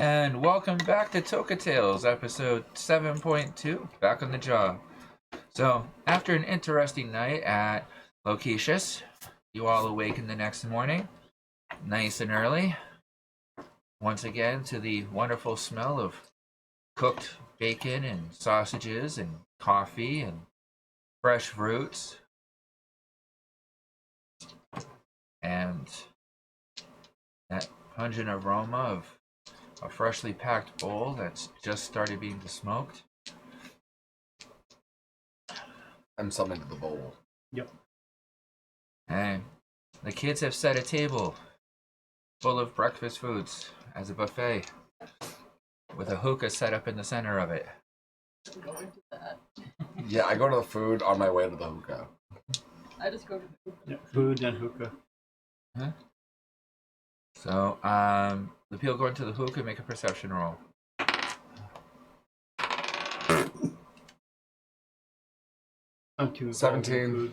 And welcome back to Toka Tales, episode 7.2, back on the job. So, after an interesting night at Loquacious, you all awaken the next morning, nice and early, once again to the wonderful smell of cooked bacon and sausages and coffee and fresh fruits. And that pungent aroma of a freshly packed bowl that's just started being smoked. I'm summoned to the bowl. Yep. And the kids have set a table full of breakfast foods as a buffet with a hookah set up in the center of it. I'm going to that. Yeah, I go to the food on my way to the hookah. I just go to the hookah. Yeah, food and hookah. Huh? So, the people going to the hookah, make a perception roll. I'm too 17. Food.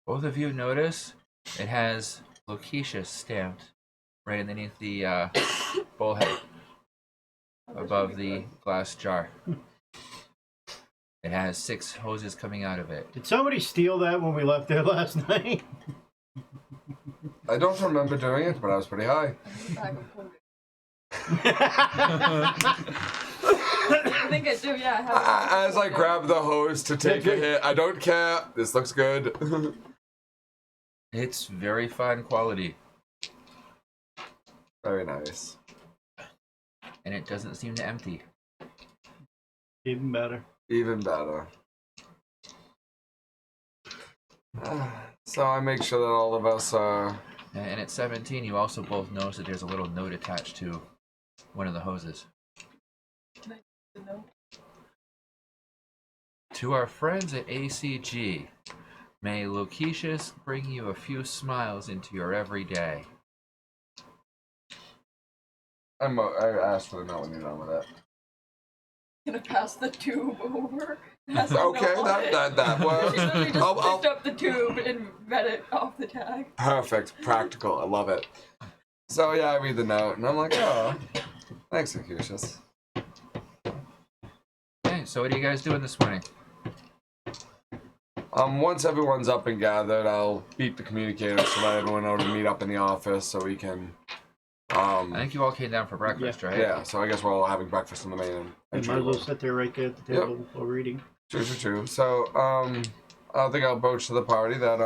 Both of you notice it has Loquacious stamped right underneath the bowl head above the glass jar. It has 6 hoses coming out of it. Did somebody steal that when we left there last night? I don't remember doing it, but I was pretty high. I think I do, yeah. I have As I grab the hose to take a hit, I don't care. This looks good. It's very fine quality, Very nice. and it doesn't seem to empty. Even better. Even better. So I make sure that all of us And at 17, you also both notice that there's a little note attached to one of the hoses. To our friends at ACG, may Loquacious bring you a few smiles into your everyday. I asked for the note when you're done with it. gonna pass the tube over. Okay, that works. She literally just I'll- picked up the tube and read it off the tag. Perfect, practical. I love it. So yeah, I read the note and I'm like, oh, thanks, Loquacious. Okay, so what are you guys doing this morning? Once everyone's up and gathered, I'll beat the communicator so that everyone know to meet up in the office so we can. I think you all came down for breakfast, right? Yeah, so I guess we're all having breakfast in the main You might entry. as well sit there right there at the table while reading. True. So, I think I'll broach to the party that,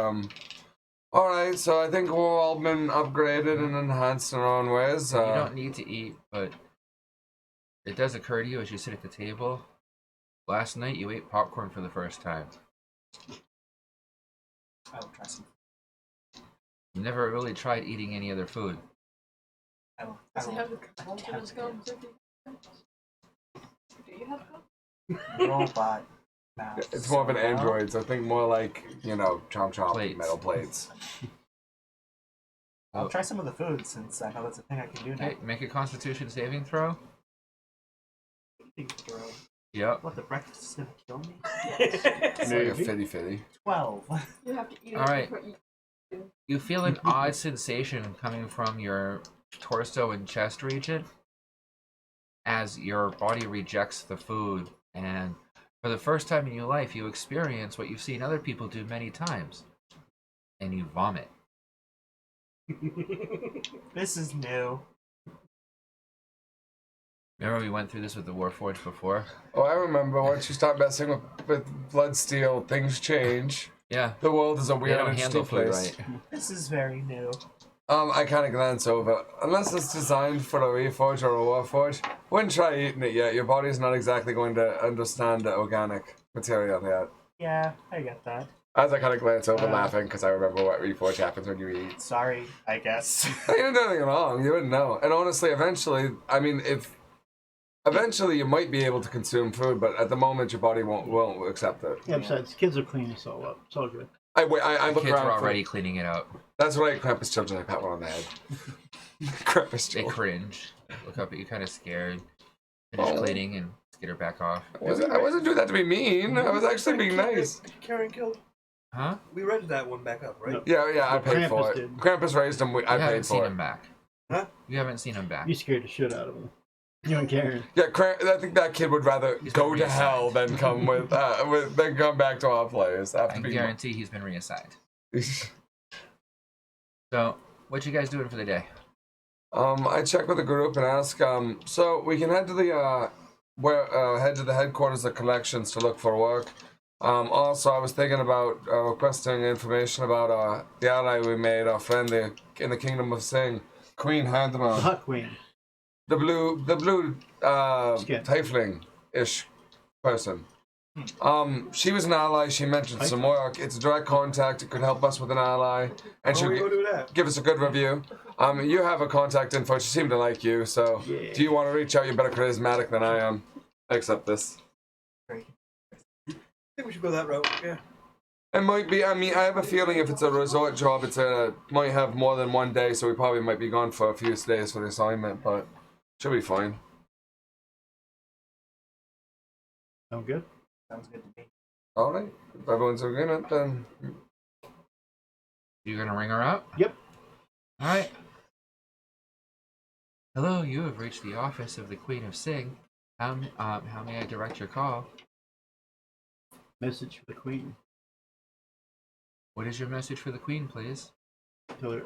alright, so I think we've all been upgraded and enhanced in our own ways. You don't need to eat, but it does occur to you as you sit at the table. Last night you ate popcorn for the first time. I'll try some. You never really tried eating any other food. I will. Does he have the confidence gums? Do you have gums? Robot mouse. It's more of an android, so think more like, chomp Plates. metal plates. I'll try some of the food since I know that's a thing I can do now. Okay, make a Constitution saving throw. Throw. Yep. What, the breakfast is gonna kill me? It's like a Maybe. fitty. 12. You have to eat it Alright. before you You feel an odd sensation coming from your torso and chest region as your body rejects the food, and for the first time in your life you experience what you've seen other people do many times, and you vomit. This is new. Remember we went through this with the Warforged before? Oh, I remember, once you start messing with Bloodsteel, things change. Yeah. The world is a They weird don't and handle interesting food place. right. This is very new. I kind of glance over. Unless it's designed for a Reforge or a Warforge, wouldn't try eating it yet. Your body's not exactly going to understand the organic material yet. Yeah, I get that. As I kind of glance over laughing, because I remember what Reforge happens when you eat. Sorry, I guess. You didn't do anything wrong. You wouldn't know. And honestly, eventually, eventually you might be able to consume food, but at the moment your body won't accept it. Yeah, besides, kids will clean this all up. It's all good. I The look kids around are for- already cleaning it up. That's right, Krampus children. I pat one on the head. Krampus They children. cringe, look up at you kind of scared, finish Oh. cleaning and skitter back off. I wasn't doing that to be mean. I was actually being nice. Karen killed. Huh? We rented that one back up, right? No. Yeah, I paid for Krampus it. did. Krampus raised him. I I haven't paid seen for him it. back. You haven't seen him back. You scared the shit out of him. You and Karen. Yeah, I think that kid would rather He's go been to hell than come than come back to our place. I guarantee he's been reassigned. So, what you guys doing for the day? I check with the group and ask. So we can head to the head to the headquarters of Collections to look for work. Also, I was thinking about requesting information about the ally we made, our friend in the Kingdom of Singg, Queen The Handma, Hut Queen. the blue Skin. tiefling-ish person. She was an ally. She mentioned some work. It's a direct contact. It could help us with an ally, and she we go would do that. give us a good review. You have a contact info. She seemed to like you, so Yeah. do you want to reach out? You're better charismatic than I am. I accept this. I think we should go that route. Yeah. It might be. I mean, I have a feeling if it's a resort job, might have more than one day, so we probably might be gone for a few days for the assignment, but should be fine. Sound good? Sounds good to me. All right. If everyone's in agreement, then You gonna ring her up? Yep. All right. Hello, you have reached the office of the Queen of Singg. How may I direct your call? Message for the Queen. What is your message for the Queen, please? Tell her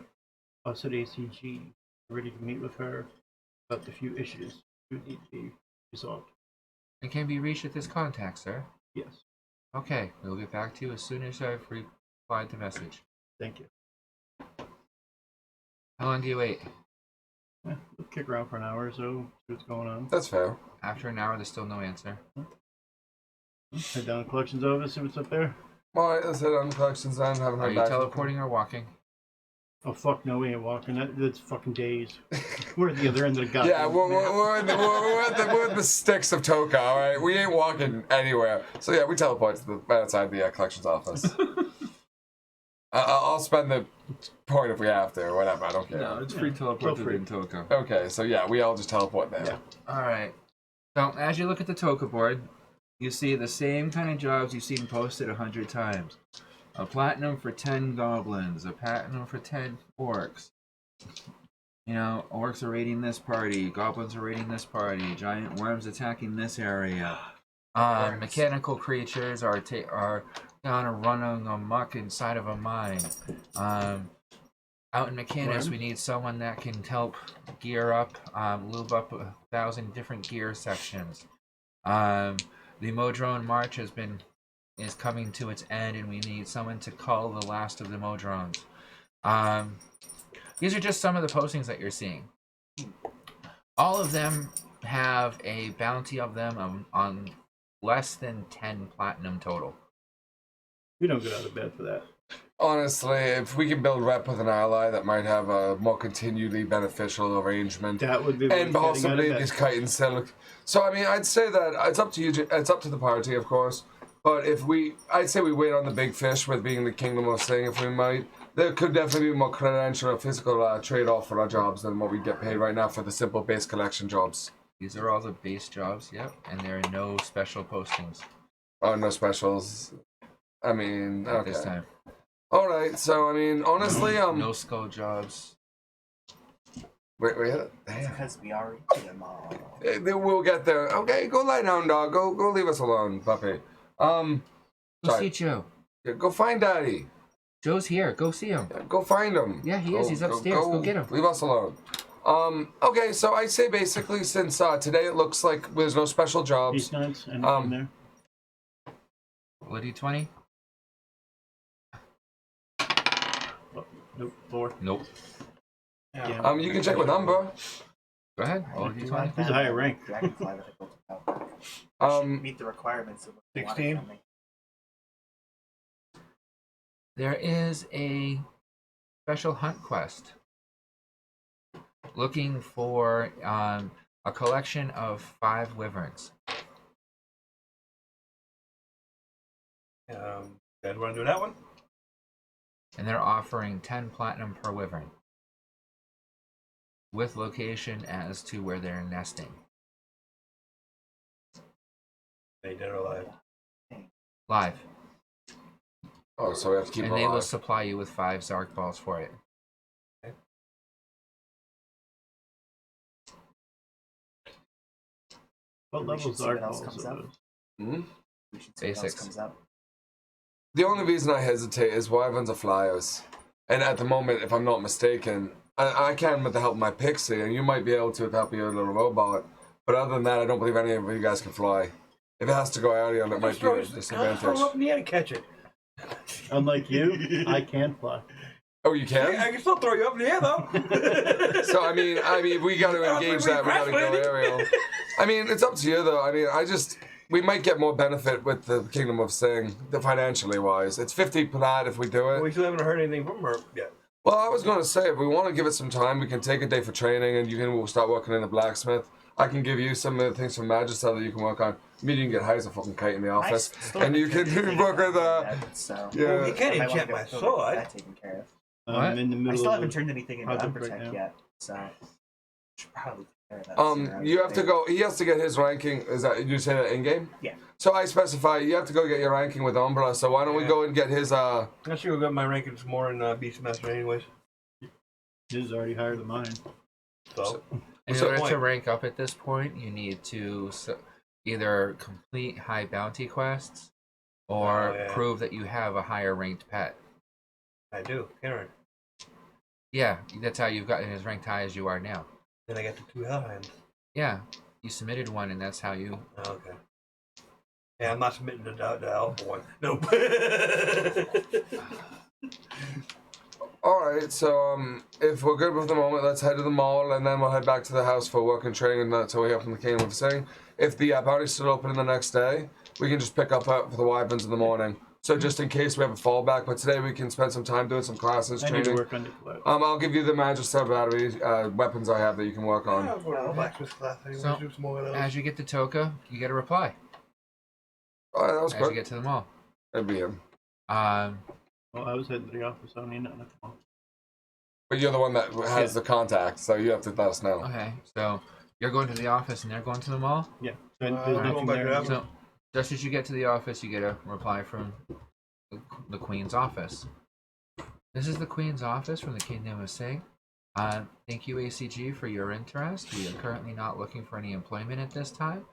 us at ACG are ready to meet with her about the few issues that need to be resolved. And can be reached at this contact, sir. Yes. Okay, we'll get back to you as soon as I've replied the message. Thank you. How long do you wait? Yeah, we'll kick around for an hour or so, see what's going on. that's fair. After an hour, there's still no answer. Head down to Collections office, see what's up there. All right, let's head on Collections then. Haven't Are heard you back. teleporting or walking? Oh fuck no, we ain't walking. That's fucking days. We're at the other end of the goddamn Yeah, we're map. in the sticks of Toka, all right? We ain't walking anywhere. So yeah, we teleport to the right outside the Collections office. I'll spend the point if we have to or whatever. I don't care. No, it's free teleport Feel free. within Toka. Okay, so yeah, we all just teleport there. Yeah. Alright. So, as you look at the Toka board, you see the same kind of jobs you've seen posted 100 times. A platinum for 10 goblins, a platinum for 10 orcs. You know, orcs are raiding this party, goblins are raiding this party, giant worms attacking this area. Mechanical creatures are down and running amok inside of a mine. Out in Mechanics, we need someone that can help gear up, lube up 1,000 different gear sections. The Modrone March is coming to its end, and we need someone to cull the last of the Modrones. These are just some of the postings that you're seeing. All of them have a bounty of them on less than 10 platinum total. We don't get out of bed for that. Honestly, if we can build rep with an ally that might have a more continually beneficial arrangement, That would be and worth possibly getting out of these bed. kite and silk. So I mean, I'd say that it's up to you. It's up to the party, of course. But I'd say we wait on the big fish with being the Kingdom of Singg. If we might, there could definitely be more credential or physical trade-off for our jobs than what we get paid right now for the simple base collection jobs. These are all the base jobs, yep, and there are no special postings Oh, no specials. I mean, at okay. this time. All right. So I mean, honestly, No skull jobs. wait. It's Damn. because we already did them all. We'll get there. Okay, go lie down, dog. Go leave us alone, puppy. Go Sorry. see Joe. Yeah, go find Daddy. Joe's here. Go see him. Yeah, go find him. Yeah, he is. He's upstairs. Go get him. Leave us alone. Okay, so I say basically since today it looks like there's no special Peace jobs. nights, anything there? What D20? Nope, 4. Nope. Yeah. You can check with Umber. Go ahead. I Roll a do D20. like He's a that. higher rank. Dragonfly with a gold spell. Meet the requirements of what they wanted 16. from me. There is a special hunt quest looking for a collection of 5 wyverns. Dad, want to do that one? And they're offering 10 platinum per wyvern, with location as to where they're nesting. They did or alive. Live. Oh, so we have to keep And her they will alive. supply you with 5 Zark balls for it. What We should levels see are what else balls comes of up. those? Hmm? We should see what else Basics. comes up. The only reason I hesitate is wyverns are flyers. And at the moment, if I'm not mistaken, I can with the help of my pixie, and you might be able to with the help of your little robot. But other than that, I don't believe any of you guys can fly. If it has to go aerial, it might Just be a throw it disadvantage. up in the air and catch it. Unlike you, I can fly. Oh, you I can? can still throw you up in the air though. So I mean, if we got to engage that, we got to go aerial. I mean, it's up to you though. I mean, we might get more benefit with the Kingdom of Singg, financially wise. It's 50 plat if we do it. We still haven't heard anything from her yet. Well, I was going to say, if we want to give it some time, we can take a day for training, and we'll start working in the blacksmith. I can give you some of the things from Magister that you can work on. Maybe you can get high as a fucking kite in the office, and you can work with So yeah. You can't I might wanna enchant go my get sword. that taken care of. What? I'm in the middle I still of haven't turned anything into project right Unprotect now. yet, so should probably take care of that. sooner You rather have to than go. He has to get his ranking. Is that you say that in game? Yeah. So I specify you have to go get your ranking with Umbra. So why don't we Yeah. go and get his? I should go get my rankings more in Beastmaster anyways. His is already higher than mine. So In So- order to rank up at this point, you need to either complete high bounty quests or Oh, yeah. prove that you have a higher ranked pet. I do, Karen. Yeah, that's how you've gotten as ranked high as you are now. Then I got the 2 Hellhounds. Yeah, you submitted one, and that's how you. Oh, okay. Yeah, I'm not submitting the Alpha one. Nope. All right. So if we're good with the moment, let's head to the mall, and then we'll head back to the house for work and training until we hear from the Kingdom of Singg. If the bounty's still open the next day, we can just pick up for the wyverns in the morning. So just in case we have a fallback, but today we can spend some time doing some classes, I need to training. work on the collect. I'll give you the Magister battery weapons I have that you can work on. Yeah, I'll go to the blacksmith class anyway, So, do some more of those. As you get to Toka, you get a reply. Oh, that was As you quick. get to the mall. That'd be him. Well, I was heading to the office. I don't need nothing. But you're the one that has the contact, so you have to let us know. Okay, so you're going to the office, and they're going to the mall. Yeah. So I'm there's going nothing back to there. that. So, just as you get to the office, you get a reply from the Queen's office. This is the Queen's office from the Kingdom of Singg. Thank you, ACG, for your interest. We are currently not looking for any employment at this time.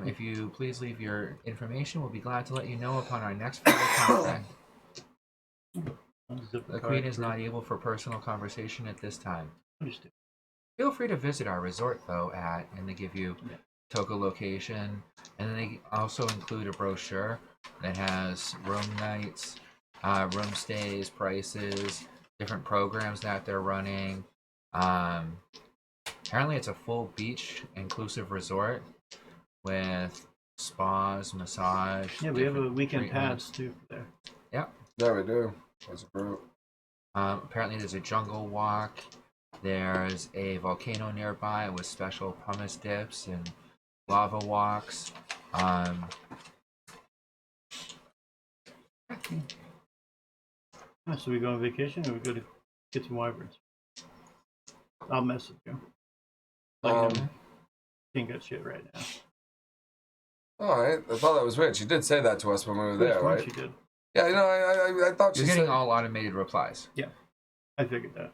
If you please leave your information, we'll be glad to let you know upon our next further contact. Zip The card Queen is for- not able for personal conversation at this time. Understood. Feel free to visit our resort, though, and they give you Yeah. Toka location, and then they also include a brochure that has room nights, room stays, prices, different programs that they're running. Apparently, it's a full beach inclusive resort with spas, massage. Yeah, we have a different weekend treatments. pass too there. Yeah, we do. That's a group. Apparently, there's a jungle walk. There's a volcano nearby with special pumice dips and lava walks. So we go on vacation or we go to get some wyverns? I'll message you. Can't get shit right now. All right. I thought that was weird. She did say that to us when we were there, Which one right? she did. Yeah, you know, I thought she You're getting said. all automated replies. I figured that.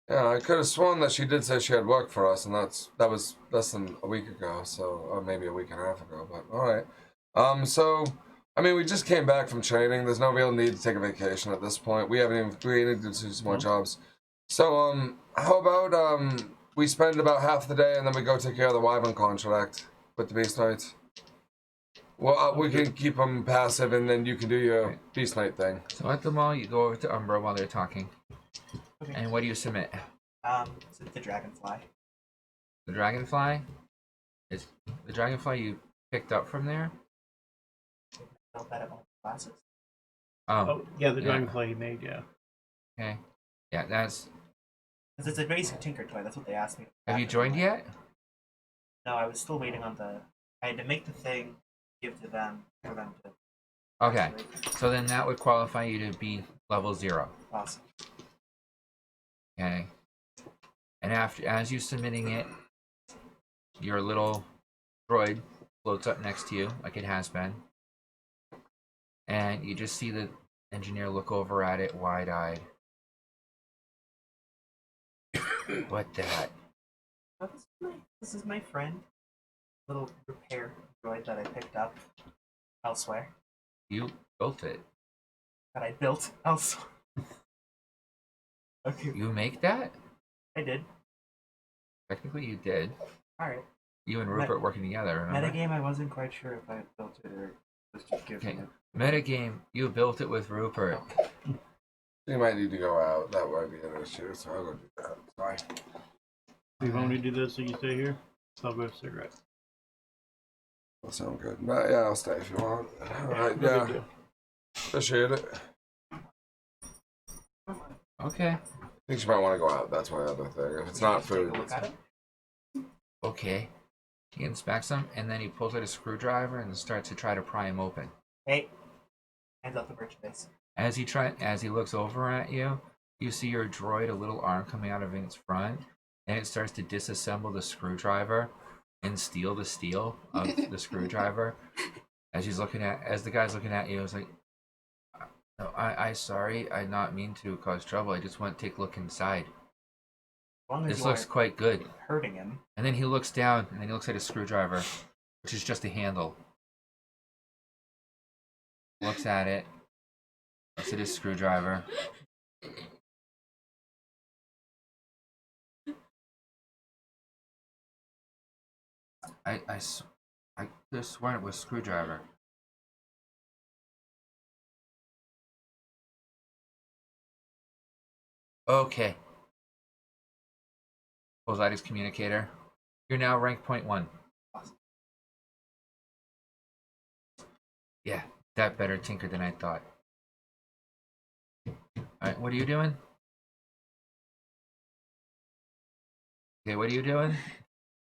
Yeah, I could have sworn that she did say she had worked for us, and that was less than a week ago, so or maybe a week and a half ago. But all right. So I mean, we just came back from training. There's no real need to take a vacation at this point. We need to do some more jobs. So how about we spend about half the day and then we go take care of the wyvern contract with the Beast Knights. Well, we can keep them passive, and then you can do your Beast Knight thing. So at the mall, you go over to Umbra while they're talking. Okay. And what do you submit? So the dragonfly. The dragonfly? Is the dragonfly you picked up from there? Built that at one of the classes. Oh, yeah, the yeah. dragonfly he made, yeah. Okay. Yeah, that's. Because it's a basic tinker toy. That's what they asked me. Have you joined yet? No, I was still waiting on the. I had to make the thing, give to them for them to. Okay. So then that would qualify you to be level 0. Awesome. Okay. And as you're submitting it, your little droid floats up next to you, like it has been. And you just see the engineer look over at it wide-eyed. What the heck? Oh, this is my friend. little repair droid that I picked up elsewhere. You built it. That I built elsewhere. Okay, You make that? I did. Technically, you did. Alright. You and Rupert working together, remember? Metagame, I wasn't quite sure if I built it or was just given Okay. it. Metagame, you built it with Rupert. You might need to go out. That might be an issue, so I'll go do that. Sorry. You want me to do this so you stay here? I'll go have a cigarette. That sounds good. But yeah, I'll stay if you want. Alright, No big yeah. deal. Appreciate it. Okay. I think you might want to go out. That's my other thing. If it's not Take a food, look at it. Okay. He inspects them, and then he pulls out a screwdriver and starts to try to pry him open. Hey, hands up the merchandise. As he looks over at you, you see your droid, a little arm coming out of its front, and it starts to disassemble the screwdriver and steal the steel of the screwdriver. As the guy's looking at you, it's like, no, I sorry, I not mean to cause trouble. I just want to take a look inside. As long as This you looks aren't quite good. hurting him. And then he looks down, and then he looks at his screwdriver, which is just a handle. Looks at it. Looks at his screwdriver. I could have sworn it was screwdriver. Okay. Pulls out his communicator. You're now rank 0.1. Yeah, that better tinker than I thought. Alright, what are you doing? Okay, what are you doing?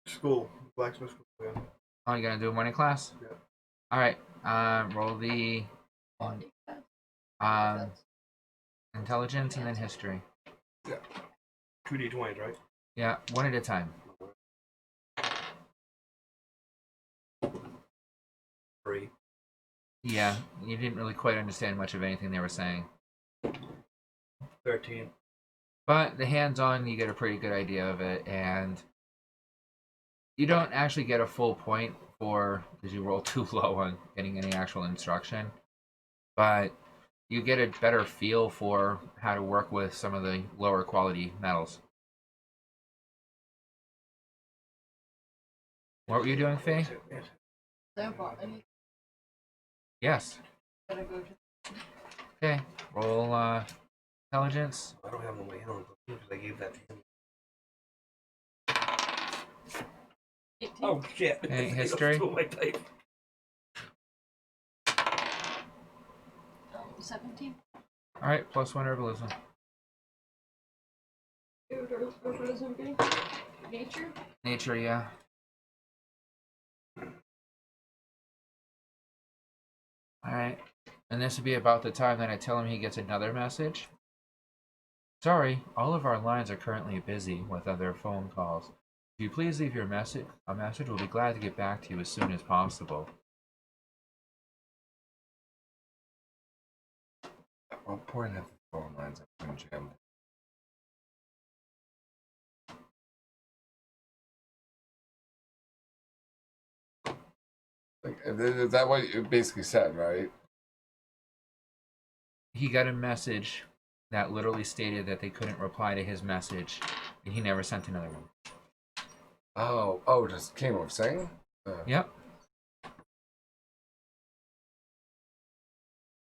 School. Blacksmith school. Yeah. Oh, you gonna do a morning class? Yeah. Alright, roll the intelligence and then history. 2d20s, right? Yeah, one at a time. 3. Yeah, you didn't really quite understand much of anything they were saying. 13. But the hands-on, you get a pretty good idea of it, and you don't actually get a full point because you roll too low on getting any actual instruction. But you get a better feel for how to work with some of the lower quality metals. What were you doing, Faye? Yes. Gotta go to Okay. Roll intelligence. I don't have no way on because I gave that to him. 18. Oh shit! Okay, I history. stole my type. 17. Alright, +1 herbalism. Herbalism being nature. Nature, yeah. Alright. And this would be about the time that I tell him he gets another message. Sorry, all of our lines are currently busy with other phone calls. If you please leave your message, we'll be glad to get back to you as soon as possible. at what point have the phone lines been jammed? Like, is that what you basically said, right? He got a message that literally stated that they couldn't reply to his message, and he never sent another one. Oh, just came with Singg? Yep.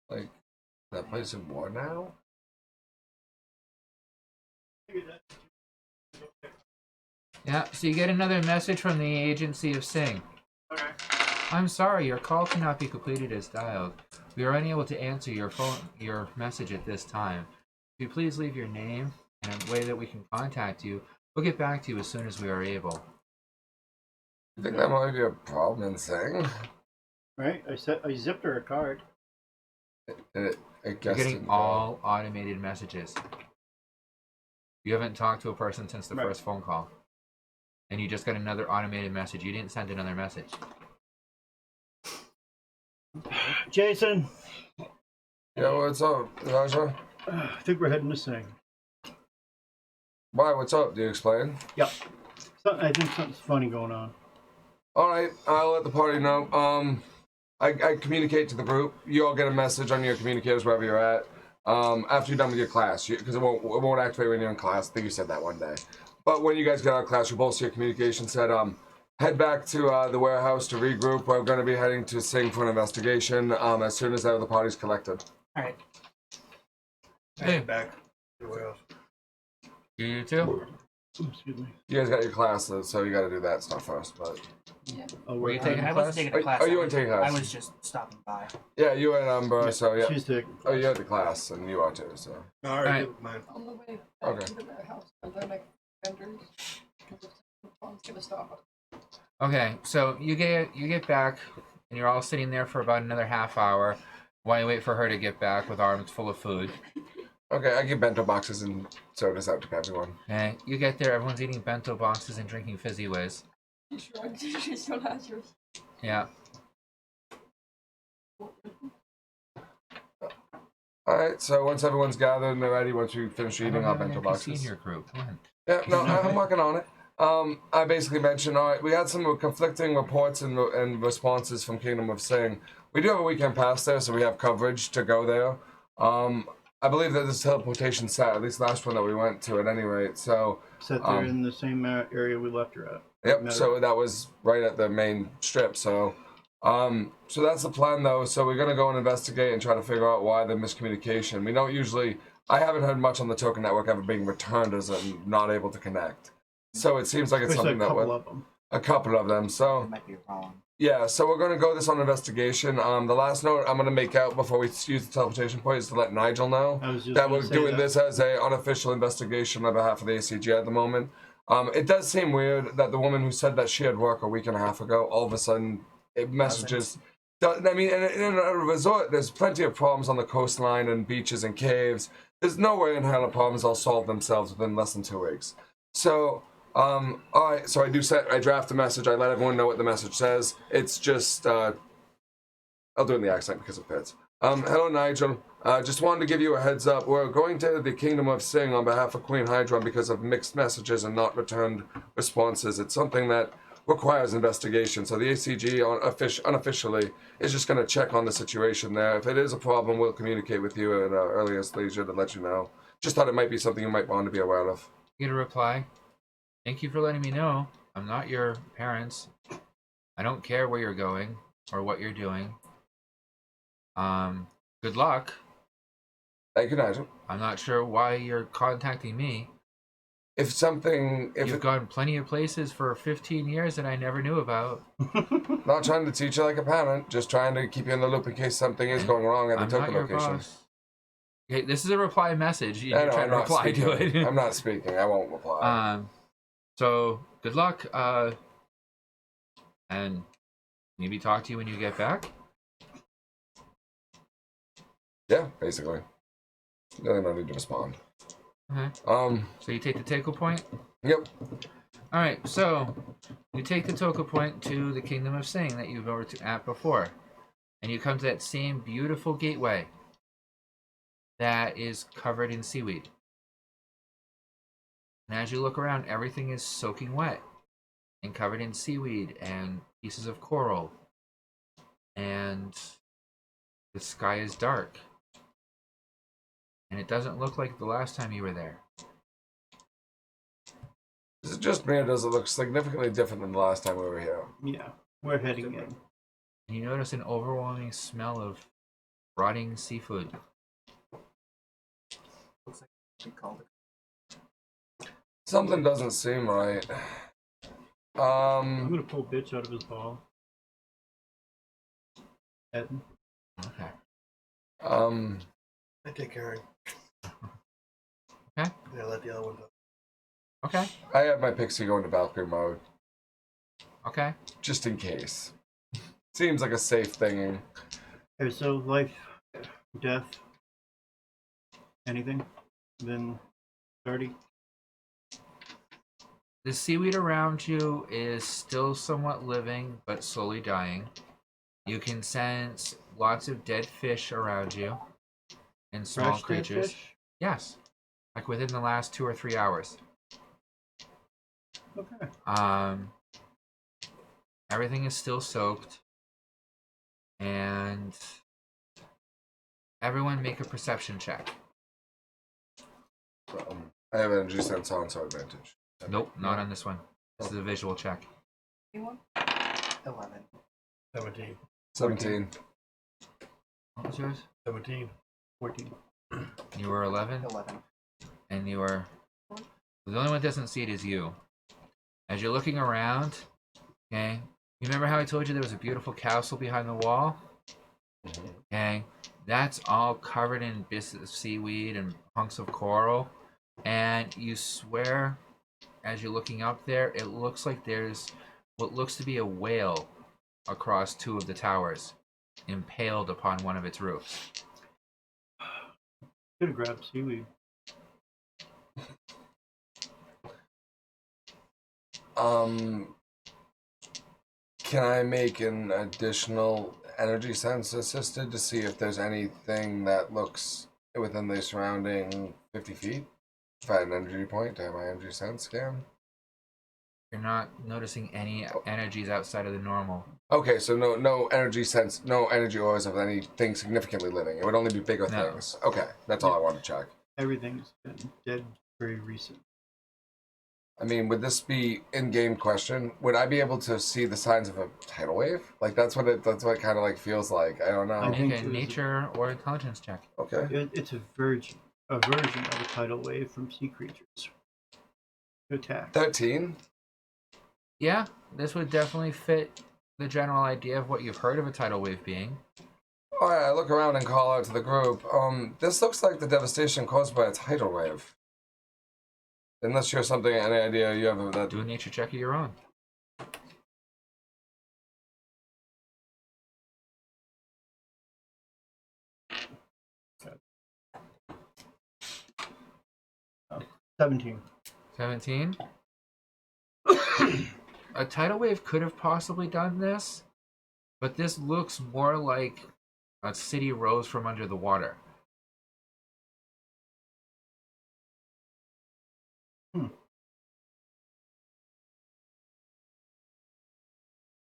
Like, that place in war now? Yeah, so you get another message from the agency of Singg. Okay. I'm sorry, your call cannot be completed as dialed. We are unable to answer your message at this time. If you please leave your name and a way that we can contact you, we'll get back to you as soon as we are able. You think that might be a problem in Singg? Right? I zipped her a card. I You're guess getting didn't all automated messages. You haven't talked to a person since the Right. first phone call. And you just got another automated message. You didn't send another message. Jason, Yeah, what's up, Raja? I think we're heading to Sing. Why, what's up? Do you explain? Yep. I think something's funny going on. All right, I'll let the party know. I communicate to the group. You all get a message on your communicators wherever you're at. After you're done with your class, because it won't activate when you're in class. I think you said that one day. But when you guys get out of class, you both see your communication said, head back to the warehouse to regroup. We're going to be heading to Singg for an investigation as soon as the other party's collected. All right. Hey. Back. Where else? You too? Excuse me. You guys got your classes, so you got to do that stuff first. But Oh, Were you taking I a wasn't class? taking a class. Oh, you I weren't was- taking a class. I was just stopping by. yeah, you and so yeah. She's taking. Oh, you had the class, and you are too. So No, I Alright. already did mine. On the way Okay. back to the warehouse, are there like vendors? Because if someone's gonna stop us. Okay, so you get back, and you're all sitting there for about another half hour while you wait for her to get back with arms full of food. okay, I give bento boxes and sodas out to everyone. Okay, you get there, everyone's eating bento boxes and drinking fizzy whiz. She shrugged. She still has yours. Yeah. All right, so once everyone's gathered and they're ready, once we finish I eating don't our have an bento NPC boxes. in your group. Come on. Yeah, no, I'm working on it. I basically mentioned, all right, we had some conflicting reports and responses from Kingdom of Singg. We do have a weekend pass there, so we have coverage to go there. I believe that this teleportation set, at least last one that we went to at any rate. So, Sat there in the same area we left her at. yep, Met so her. that was right at the main strip. So that's the plan though. So we're gonna go and investigate and try to figure out why the miscommunication. We don't usually, I haven't heard much on the token network ever being returned as not able to connect. So it seems like it's There's something a that couple would, of them. a couple of them. So It might be wrong. yeah, so we're gonna go this on investigation. The last note I'm gonna make out before we use the teleportation point is to let Nigel know I was just that gonna we're say doing that. this as a unofficial investigation on behalf of the ACG at the moment. It does seem weird that the woman who said that she had work a week and a half ago, all of a sudden, it messages. I mean, in a resort, there's plenty of problems on the coastline and beaches and caves. There's no way in hell the problems all solve themselves within less than 2 weeks. So, all right. So I draft a message. I let everyone know what the message says. It's just, I'll do it in the accent because it fits. Hello, Nigel. Just wanted to give you a heads up. We're going to the Kingdom of Singg on behalf of Queen Hydra because of mixed messages and not returned responses. It's something that requires investigation. So the ACG unofficially is just going to check on the situation there. If it is a problem, we'll communicate with you at our earliest leisure to let you know. Just thought it might be something you might want to be aware of. You get a reply. Thank you for letting me know. I'm not your parents. I don't care where you're going or what you're doing. Good luck. Thank you, Nigel. I'm not sure why you're contacting me. You've gone plenty of places for 15 years that I never knew about. Not trying to teach you like a parent, just trying to keep you in the loop in case something is going wrong at the I'm not token your location. boss. Okay, this is a reply message. I You're know, trying I'm to not reply to speaking. it. I'm not speaking. I won't reply. So good luck. And maybe talk to you when you get back. Yeah, basically. Really no need to respond. Okay. So you take the Teiko point. Yep. All right. So you take the Teiko point to the Kingdom of Singg that you've over at before, and you come to that same beautiful gateway that is covered in seaweed. And as you look around, everything is soaking wet and covered in seaweed and pieces of coral. And the sky is dark. And it doesn't look like the last time you were there. Is it just me or does it look significantly different than the last time we were here? Yeah, we're heading in. And you notice an overwhelming smell of rotting seafood. Looks like we called it. Something doesn't seem right. I'm gonna pull bitch out of his ball. Ed. Okay. I take care of him. Okay. Yeah, let the other one go. Okay. I have my pixie go into Valkyrie mode, Okay. just in case. Seems like a safe thing. Okay, so life, death, anything? Then 30. The seaweed around you is still somewhat living, but slowly dying. You can sense lots of dead fish around you and small Fresh dead creatures. fish? Yes. Like within the last 2 or 3 hours. Okay. Everything is still soaked. And everyone make a perception check. I have energy sense on, so advantage. Nope, not on this one. This is a visual check. Anyone? 11. 17. 17. What was yours? 17. 14. You were 11? 11. And you were... The only one that doesn't see it is you. As you're looking around, okay, you remember how I told you there was a beautiful castle behind the wall? Okay, that's all covered in bits of seaweed and hunks of coral. And you swear, as you're looking up there, it looks like there's what looks to be a whale across two of the towers, impaled upon one of its roofs. Could have grabbed seaweed. Can I make an additional energy sense assisted to see if there's anything that looks within the surrounding 50 feet? If I had an energy point to have my energy sense scan? You're not noticing any energies outside of the normal. Okay, so no energy sense, no energy auras of anything significantly living. It would only be bigger No. things. Okay, that's all I want to check. Everything's been dead very recent. I mean, would this be in-game question? Would I be able to see the signs of a tidal wave? Like that's what it kind of like feels like. I don't know. I Make think a it was- nature or intelligence check. Okay. It's a version of a tidal wave from sea creatures to attack. 13. Yeah, this would definitely fit the general idea of what you've heard of a tidal wave being. All right, I look around and call out to the group. This looks like the devastation caused by a tidal wave. Unless you're something, any idea you have of that? Do a nature check of your own. Oh, 17. 17. A tidal wave could have possibly done this, but this looks more like a city rose from under the water.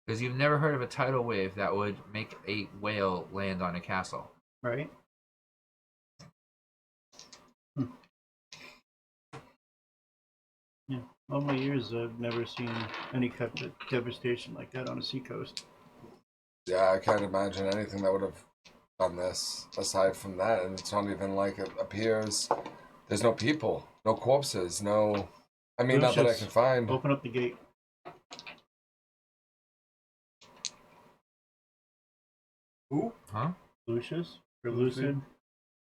Because you've never heard of a tidal wave that would make a whale land on a castle. Right? Yeah. All my years, I've never seen any kind of devastation like that on a seacoast. Yeah, I can't imagine anything that would have done this aside from that, and it's not even like it appears. There's no people, no corpses, no. I mean, not that I Lucius, can find. Open up the gate. Who? Huh? Lucius? Or Lucid?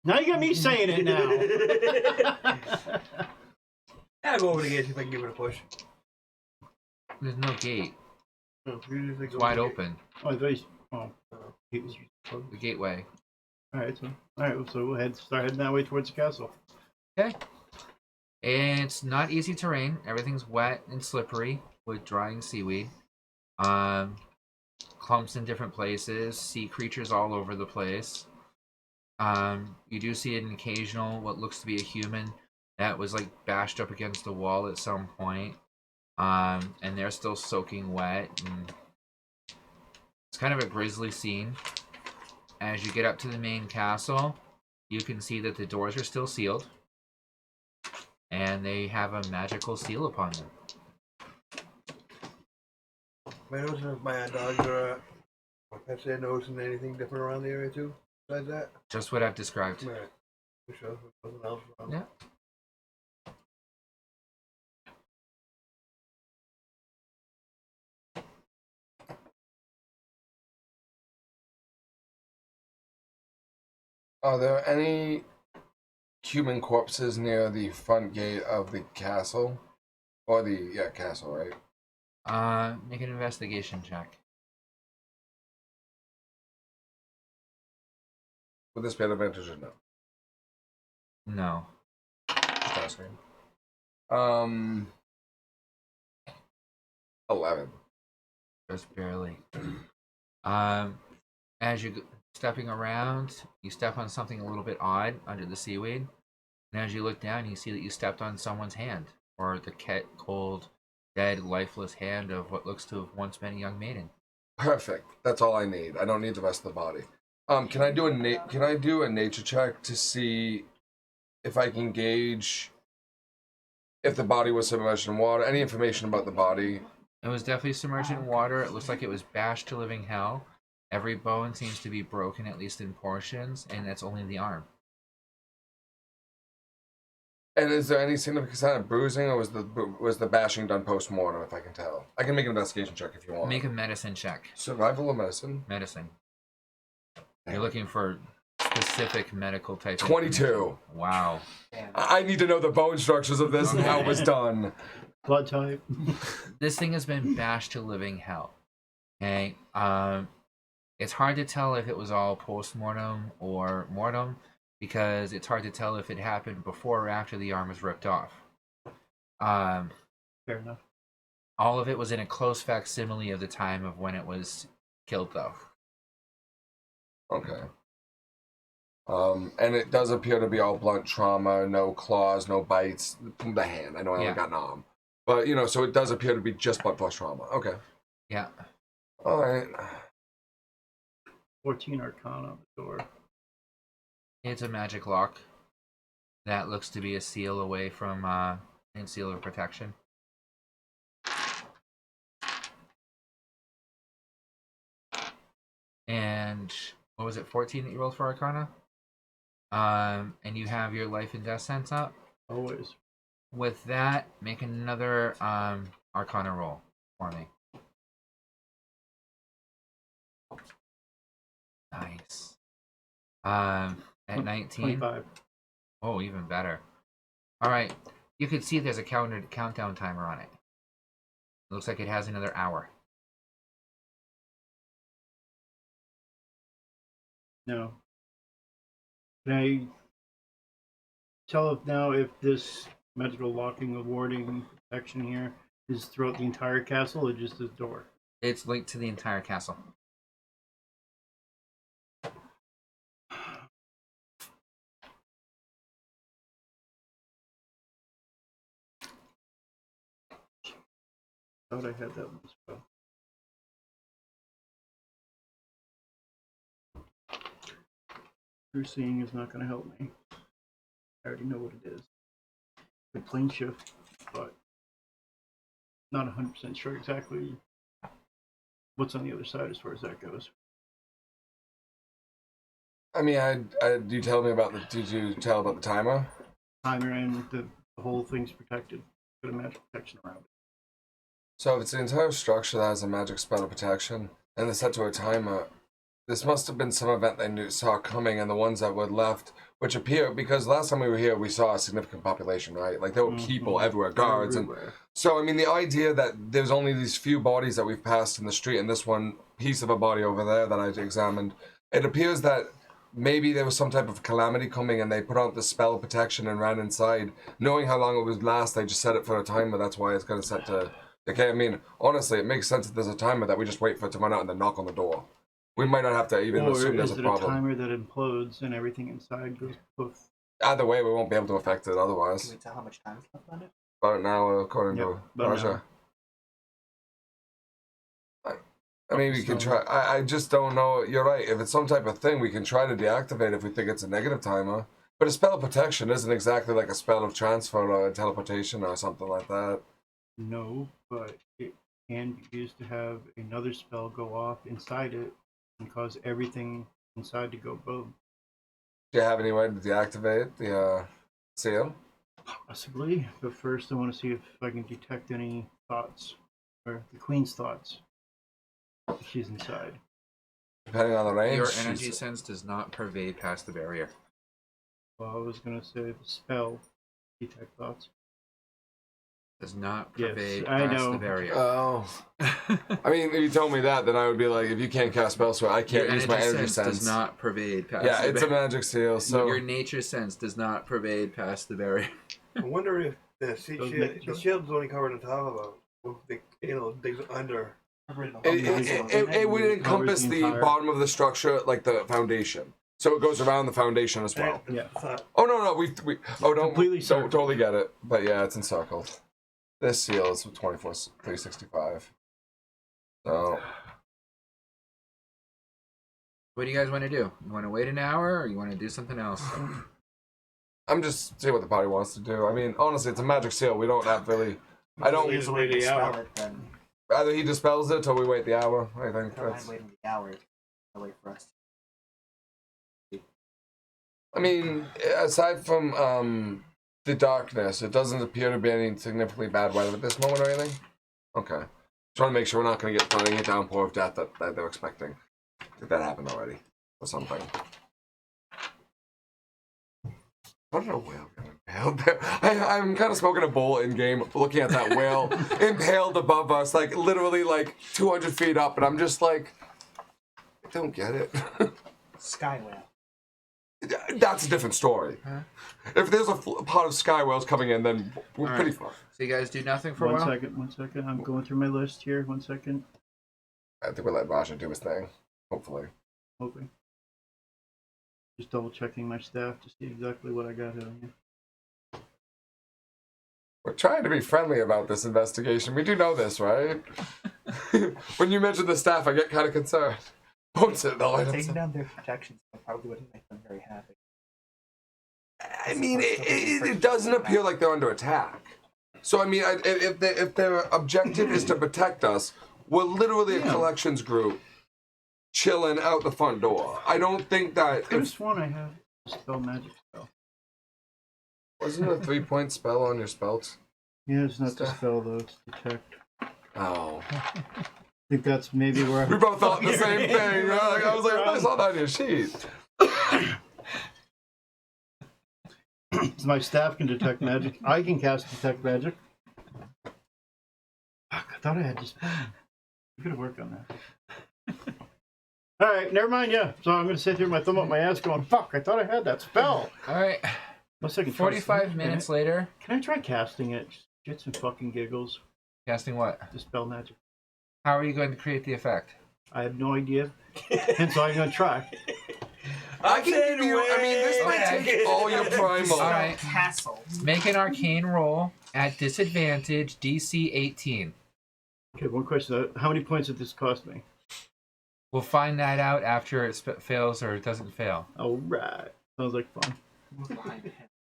Now you got me saying it now! I'll go over the gate, see if I can give it a push. There's no gate. No, usually It's go wide over the gate. open. Oh, I thought you... Oh. Gate was closed. The gateway. Alright, so we'll start heading that way towards the castle. Okay. It's not easy terrain. Everything's wet and slippery with drying seaweed. Clumps in different places. Sea creatures all over the place. You do see an occasional, what looks to be a human that was like bashed up against the wall at some point. And they're still soaking wet. And it's kind of a grisly scene. As you get up to the main castle, you can see that the doors are still sealed. And they have a magical seal upon them. Am I noticing if my dogs are, pets are noticing anything different around the area too? Besides that? Just what I've described. Alright. For sure. There's nothing else around. Yeah. Are there any human corpses near the front gate of the castle? Or the, castle, right? Make an investigation check. Would this be an advantage or no? No. Just asking. 11. Just barely. As you're stepping around, you step on something a little bit odd under the seaweed. And as you look down, you see that you stepped on someone's hand. Or the cold dead, lifeless hand of what looks to have once been a young maiden. Perfect. That's all I need. I don't need the rest of the body. Can I do a nature check to see if I can gauge if the body was submerged in water? Any information about the body? It was definitely submerged in water. It looks like it was bashed to living hell. Every bone seems to be broken, at least in portions, and that's only the arm. And is there any significant sign of bruising, or was the bashing done post-mortem, if I can tell? I can make an investigation check if you want. Make a medicine check. Survival or medicine? Medicine. You're looking for specific medical type. 22. Wow. Damn. I need to know the bone structures of this and how it was done. Blood type. This thing has been bashed to living hell. Okay. It's hard to tell if it was all post-mortem or mortem, because it's hard to tell if it happened before or after the arm was ripped off. Fair enough. All of it was in a close facsimile of the time of when it was killed, though. Okay. And it does appear to be all blunt trauma, no claws, no bites. The hand. I know I only got an arm. But, so it does appear to be just blunt force trauma. Okay. Yeah. All right. 14 Arcana on the door. It's a magic lock. That looks to be a seal away from, a seal of protection. And what was it, 14 that you rolled for Arcana? And you have your life and death sense up. Always. With that, make another Arcana roll for me. Nice. At 19. 25. Oh, even better. All right. You can see there's a countdown timer on it. It looks like it has another hour. No. Can I tell if this magical locking of warding protection here is throughout the entire castle or just this door? It's linked to the entire castle. Thought I had that one as well. True seeing is not going to help me. I already know what it is. The plane shift, but not 100% sure exactly what's on the other side as far as that goes. I mean, did you tell about the timer? Timer and the whole thing's protected. Got a magic protection around it. So if it's the entire structure that has a magic spell of protection, and it's set to a timer, this must have been some event they saw coming, and the ones that were left, which appear, because last time we were here, we saw a significant population, right? Like, there were people everywhere, guards, Everywhere. and so, I mean, the idea that there's only these few bodies that we've passed in the street, and this one piece of a body over there that I examined, it appears that maybe there was some type of calamity coming, and they put out the spell protection and ran inside. Knowing how long it would last, they just set it for a timer. That's why it's going to set to... Okay, I mean, honestly, it makes sense that there's a timer that we just wait for it to run out and then knock on the door. We might not have to even assume there's a problem. Or is it a timer that implodes and everything inside goes poof? Either way, we won't be able to affect it Can otherwise. we tell how much time is left on it? About an hour, according Yep, to about an Raja. hour. I mean, we can try. I just don't know. You're right. If it's some type of thing, we can try to deactivate if we think it's a negative timer. But a spell of protection isn't exactly like a spell of transfer or teleportation or something like that. No, but it can be used to have another spell go off inside it and cause everything inside to go boom. Do you have any way to deactivate the seal? Possibly, but first I want to see if I can detect any thoughts, or the queen's thoughts. If she's inside. Depending on the range. Your energy sense does not pervade past the barrier. Well, I was going to say the spell detect thoughts. Does not Yes, pervade I past know. the barrier. Oh. I mean, if you told me that, then I would be like, if you can't cast spell sword, I can't use my energy sense. does not pervade past Yeah, the it's a barrier. magic seal, so... Your nature sense does not pervade past the barrier. I wonder if the Those shield, make- the shield's only covering the top of it. Digs under. It would encompass the the entire- bottom of the structure, like the foundation. So it goes around the foundation as well. Yeah. Oh, no, we don't Completely totally get it. But yeah, it's encircled. This seal is 365. So What do you guys want to do? You want to wait an hour, or you want to do something else? I'm just seeing what the party wants to do. I mean, honestly, it's a magic seal. We don't have really. I don't. Wait. There's a way to the dispel hour. it, then Either he dispels it, or we wait the hour. I think don't that's. mind waiting the hour. I'll wait for us. I mean, aside from the darkness, it doesn't appear to be any significantly bad weather at this moment or anything. Okay. Trying to make sure we're not going to get flooding a downpour of death that they're expecting. I think that happened already, or something. What did a whale get impaled there? I'm kind of smoking a bowl in game, looking at that whale impaled above us, like literally like 200 feet up, and I'm just like, I don't get it. Sky whale. That's a different story. Huh? If there's a pot of sky whales coming in, then we're All pretty right. far. So you guys do nothing for a One while? second. I'm going through my list here. 1 second. I think we'll let Raja do his thing, hopefully. Hoping. Just double checking my staff to see exactly what I got here. We're trying to be friendly about this investigation. We do know this, right? When you mention the staff, I get kind of concerned. Don't sit there. Taking down their protections probably wouldn't make them very happy. I mean, it doesn't appear like they're under attack. So, I mean, if their objective is to protect us, we're literally a collections group chilling out the front door. I don't think that... Could have sworn I had a spell magic spell. Wasn't it a 3-point spell on your spells? Yeah, it's not to spell though, it's detect. Oh. I think that's maybe where We both thought the same thing. I was like, I saw that on your sheet. my staff can detect magic. I can cast detect magic. Fuck, I thought I had to spell. You could have worked on that. Alright, never mind, yeah. So I'm gonna sit here with my thumb up my ass going, fuck, I thought I had that spell. All right. Let's take 45 minutes later. Can I try casting it? Get some fucking giggles. Casting what? Dispel magic. How are you going to create the effect? I have no idea. Hence why I'm gonna try. I can give you... I mean, this might take all your primal. All right. Castle. Make an arcane roll at disadvantage, DC 18. Okay, one question. How many points did this cost me? We'll find that out after it fails or it doesn't fail. Alright. Sounds like fun.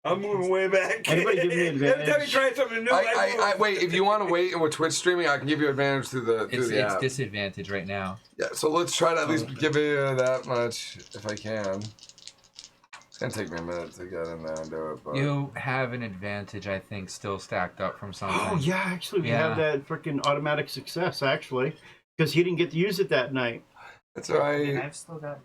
I'm moving way back. Anybody give me advantage? Every time you try something new, I wait. If you want to wait and we're Twitch streaming, I can give you advantage through the It's app. disadvantage right now. Yeah, so let's try to at least give you that much if I can. It's gonna take me a minute to get in there and do it. But... You have an advantage, I think, still stacked up from something. Oh yeah, actually we Yeah. have that freaking automatic success actually, because he didn't get to use it that night. That's right. I've still got.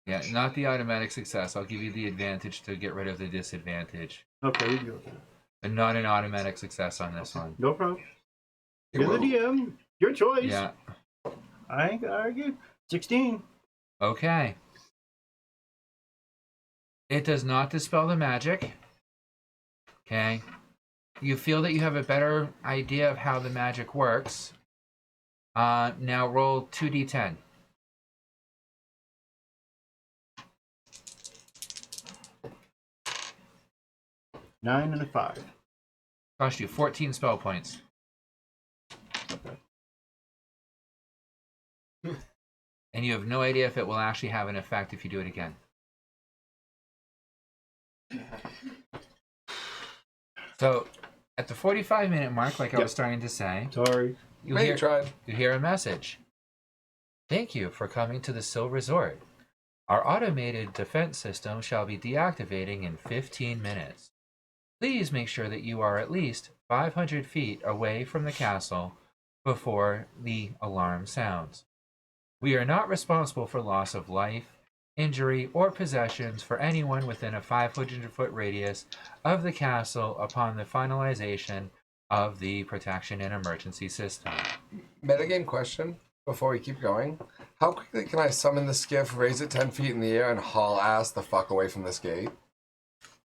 Yeah, not the automatic success. I'll give you the advantage to get rid of the disadvantage. Okay, we can go with that. But not an automatic success on this one. No problem. You You're the will. DM. Your choice. Yeah. I ain't gonna argue. 16. Okay. It does not dispel the magic. Okay. You feel that you have a better idea of how the magic works. Now roll 2d10. 9 and a 5. Cost you 14 spell points. And you have no idea if it will actually have an effect if you do it again. So, at the 45-minute mark, like I was starting to say, Sorry. you Maybe hear, tried. you hear a message. Thank you for coming to the Sill Resort. Our automated defense system shall be deactivating in 15 minutes. Please make sure that you are at least 500 feet away from the castle before the alarm sounds. We are not responsible for loss of life, injury, or possessions for anyone within a 500-foot radius of the castle upon the finalization of the protection and emergency system. Metagame question before we keep going. How quickly can I summon the skiff, raise it 10 feet in the air, and haul ass the fuck away from this gate?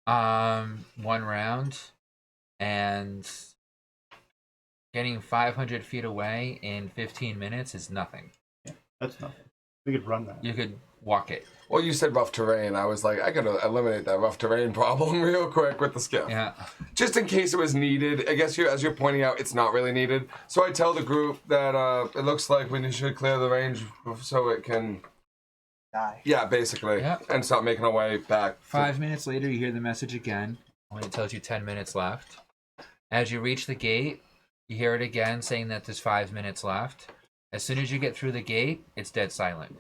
1 round, and getting 500 feet away in 15 minutes is nothing. That's nothing. We could run that. You could walk it. Well, you said rough terrain. I was like, I could eliminate that rough terrain problem real quick with the skiff. Yeah. Just in case it was needed. I guess as you're pointing out, it's not really needed. So I tell the group that it looks like we should clear the range so it can... Die. Yeah, basically. Yeah. And start making our way back. 5 minutes later, you hear the message again. Only tells you 10 minutes left. As you reach the gate, you hear it again saying that there's 5 minutes left. As soon as you get through the gate, it's dead silent.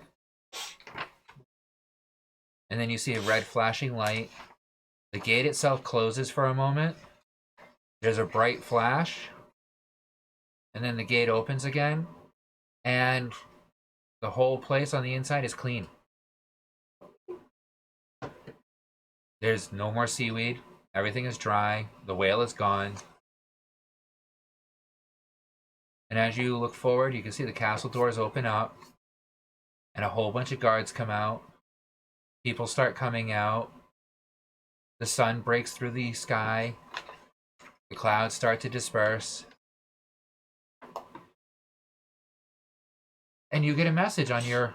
And then you see a red flashing light. The gate itself closes for a moment. There's a bright flash. And then the gate opens again. And the whole place on the inside is clean. There's no more seaweed. Everything is dry. The whale is gone. And as you look forward, you can see the castle doors open up. And a whole bunch of guards come out. People start coming out. The sun breaks through the sky. The clouds start to disperse. And you get a message on your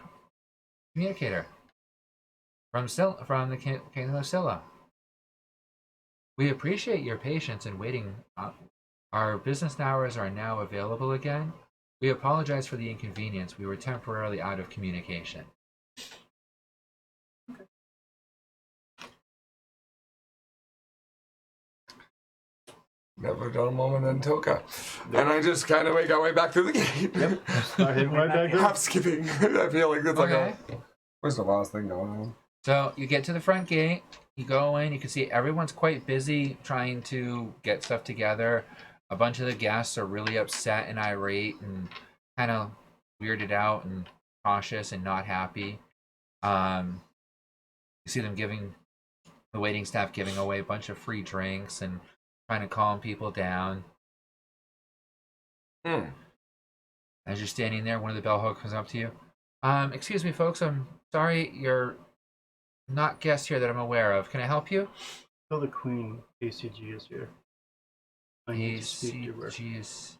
communicator from the Kingdom of Scylla. We appreciate your patience in waiting. Our business hours are now available again. We apologize for the inconvenience. We were temporarily out of communication. Never done a moment in Toka. And I just kind of make our way back through the gate. Yep. Start heading right back there. Half skipping. I feel like it's Okay. like a... Where's the last thing going on? So you get to the front gate, you go in, you can see everyone's quite busy trying to get stuff together. A bunch of the guests are really upset and irate and kind of weirded out and cautious and not happy. You see them the waiting staff giving away a bunch of free drinks and trying to calm people down. As you're standing there, one of the bellhooks comes up to you. Excuse me, folks, I'm sorry, you're not guests here that I'm aware of. Can I help you? Tell the Queen ACG is here. I need to speak to her. ACG is...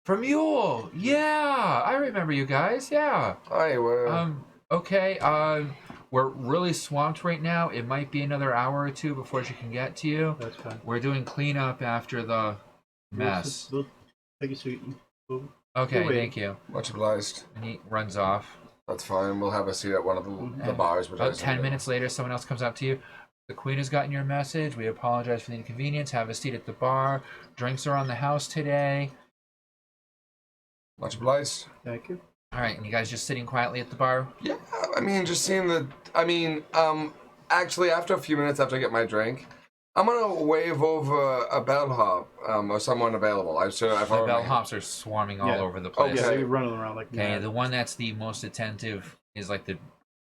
From Yule! Yeah! I remember you guys, yeah. Hi, well... Okay, we're really swamped right now. It might be another hour or two before she can get to you. That's fine. We're doing cleanup after the mess. We'll take a seat and we'll Okay, wait. thank you. Much obliged. And he runs off. That's fine. We'll have a seat at one of the bars. Which I About assume 10 they- minutes later, someone else comes up to you. The Queen has gotten your message. We apologize for the inconvenience. Have a seat at the bar. Drinks are on the house today. Much obliged. Thank you. All right, and you guys just sitting quietly at the bar? Yeah, I mean, just seeing the... I mean, actually, after a few minutes after I get my drink, I'm gonna wave over a bellhop, or someone available. The bellhops are swarming all Yeah. over the place. Yeah, Okay. they're running around like Okay, mad. the one that's the most attentive is like the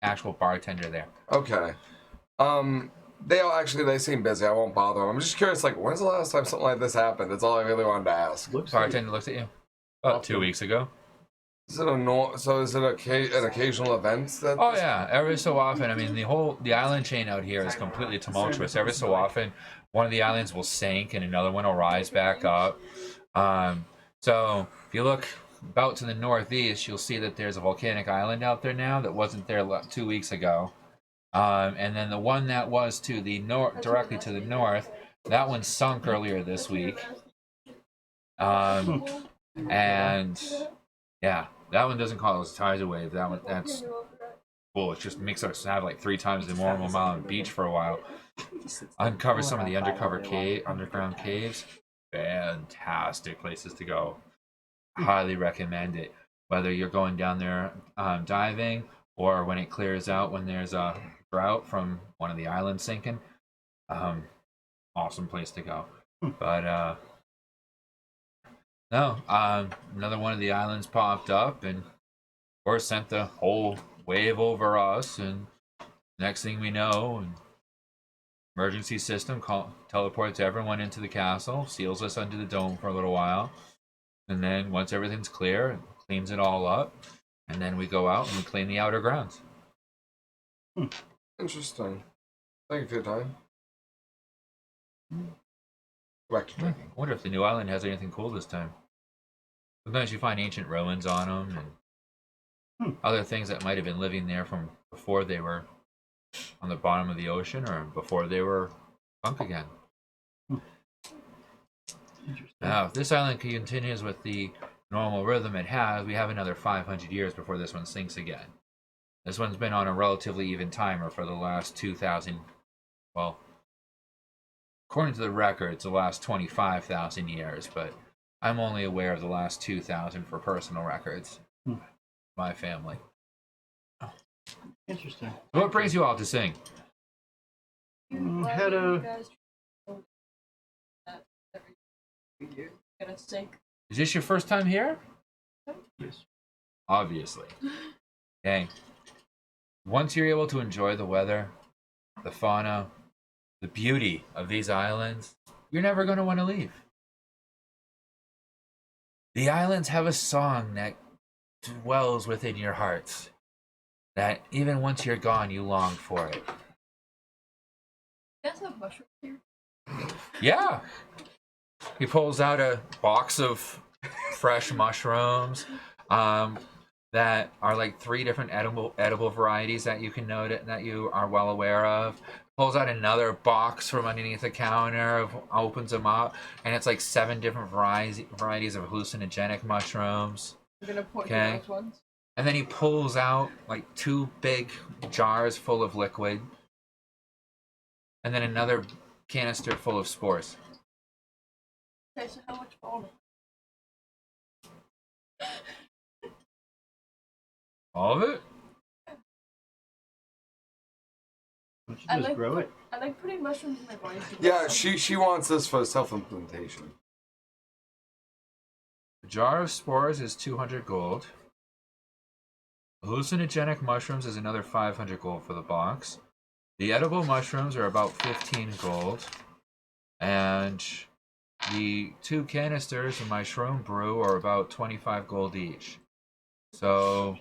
actual bartender there. Okay. They seem busy. I won't bother them. I'm just curious, like, when's the last time something like this happened? That's all I really wanted to ask. Looks like Bartender looks at you. About 2 weeks ago. Is it an occasional event that? Oh yeah, every so often. I mean, the island chain out here is completely tumultuous. Every so often, one of the islands will sink and another one will rise back up. So if you look about to the northeast, you'll see that there's a volcanic island out there now that wasn't there 2 weeks ago. And then the one that was to the north, directly to the north, that one sunk earlier this week. And yeah, that one doesn't cause a tidal wave. That's cool. It just makes us have like 3 times the normal amount of beach for a while. Uncover some of the underground caves. Fantastic places to go. Highly recommend it. Whether you're going down there diving or when it clears out when there's a drought from one of the islands sinking. Awesome place to go. But no, another one of the islands popped up and of course sent the whole wave over us, and next thing we know, emergency system teleports everyone into the castle, seals us under the dome for a little while, and then once everything's clear, it cleans it all up, and then we go out and we clean the outer grounds. Interesting. Thank you for your time. Back to I drinking. wonder if the new island has anything cool this time. Sometimes you find ancient ruins on them, and Other things that might have been living there from before they were on the bottom of the ocean or before they were sunk again. Interesting. Now, if this island continues with the normal rhythm it has, we have another 500 years before this one sinks again. This one's been on a relatively even timer for the last 2,000, well, according to the records, the last 25,000 years, but I'm only aware of the last 2,000 for personal records. My family. Interesting. So what brings you all to Singg? Had a every year. Gonna sink. Is this your first time here? yes. Obviously. Okay. Once you're able to enjoy the weather, the fauna, the beauty of these islands, you're never going to want to leave. The islands have a song that dwells within your hearts, that even once you're gone, you long for it. You guys have mushrooms here? Yeah. He pulls out a box of fresh mushrooms that are like 3 different edible varieties that you can note that you are well aware of. Pulls out another box from underneath the counter, opens them up, and it's like 7 different varieties of hallucinogenic mushrooms. I'm gonna point Okay. to those ones. And then he pulls out like 2 big jars full of liquid, and then another canister full of spores. Okay, so how much for all of them? All of it? Why don't you I just like grow it? I like putting mushrooms in my body. Yeah, she wants this for self-implementation. A jar of spores is 200 gold. Hallucinogenic mushrooms is another 500 gold for the box. The edible mushrooms are about 15 gold. And the 2 canisters of my shroom brew are about 25 gold each. So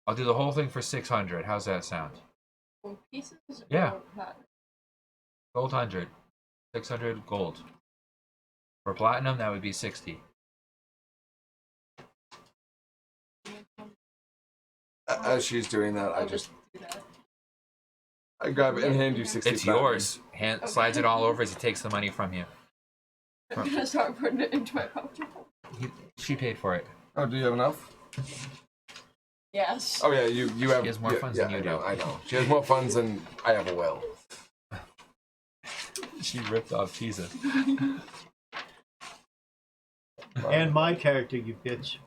I'll do the whole thing for 600. How's that sound? For pieces? Yeah. Or platinum? Gold 100. 600 gold. For platinum, that would be 60. As she's doing that, I I'll just do that. I grab it and hand you 60. It's platinum. yours. Slides it all over as he takes the money from you. I'm gonna start putting it into my pouch. She paid for it. Oh, do you have enough? Yes. Oh yeah, you have. She has more funds than you do. I know. She has more funds than I ever will. She ripped off Jesus. And my character, you bitch.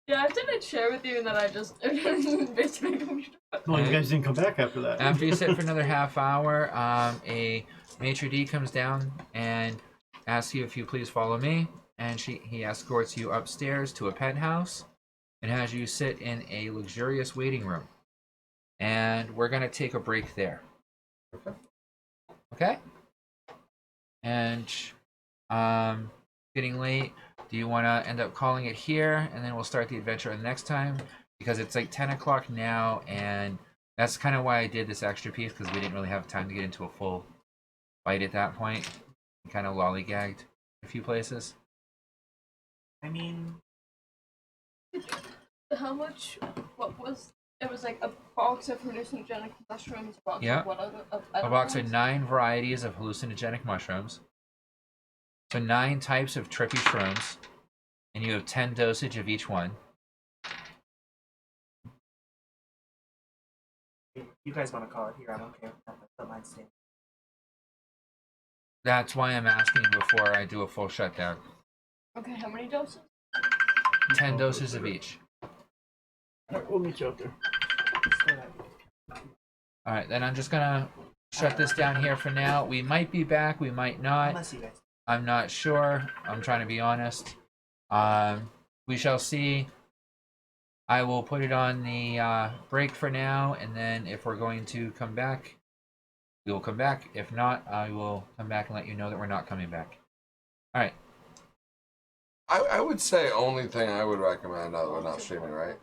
Yeah, didn't share with you and then I just basically. Well, you guys didn't come back after that. After you sit for another half hour, a maitre d' comes down and asks you if you please follow me, and he escorts you upstairs to a penthouse and has you sit in a luxurious waiting room. And we're gonna take a break there. Okay? And getting late. Do you want to end up calling it here, and then we'll start the adventure the next time? Because it's like 10 o'clock now, and that's kind of why I did this extra piece, because we didn't really have time to get into a full fight at that point. We kind of lollygagged a few places. I mean, How much? What was? It was like a box of hallucinogenic mushrooms. A box Yeah. Of what other? Of A box of edibles? 9 varieties of hallucinogenic mushrooms. So 9 types of trippy shrooms, and you have 10 dosage of each one. if you guys want to call it here, I'm okay with that. But mine's staying. That's why I'm asking before I do a full shutdown. Okay, how many doses? 10 doses of each. Alright, we'll meet you out there. Still that. Alright, then I'm just gonna shut this down here for now. We might be back, we might not. Unless you guys. I'm not sure. I'm trying to be honest. We shall see. I will put it on the break for now, and then if we're going to come back, we will come back. If not, I will come back and let you know that we're not coming back. Alright. I would say only thing I would recommend. We're not streaming, right?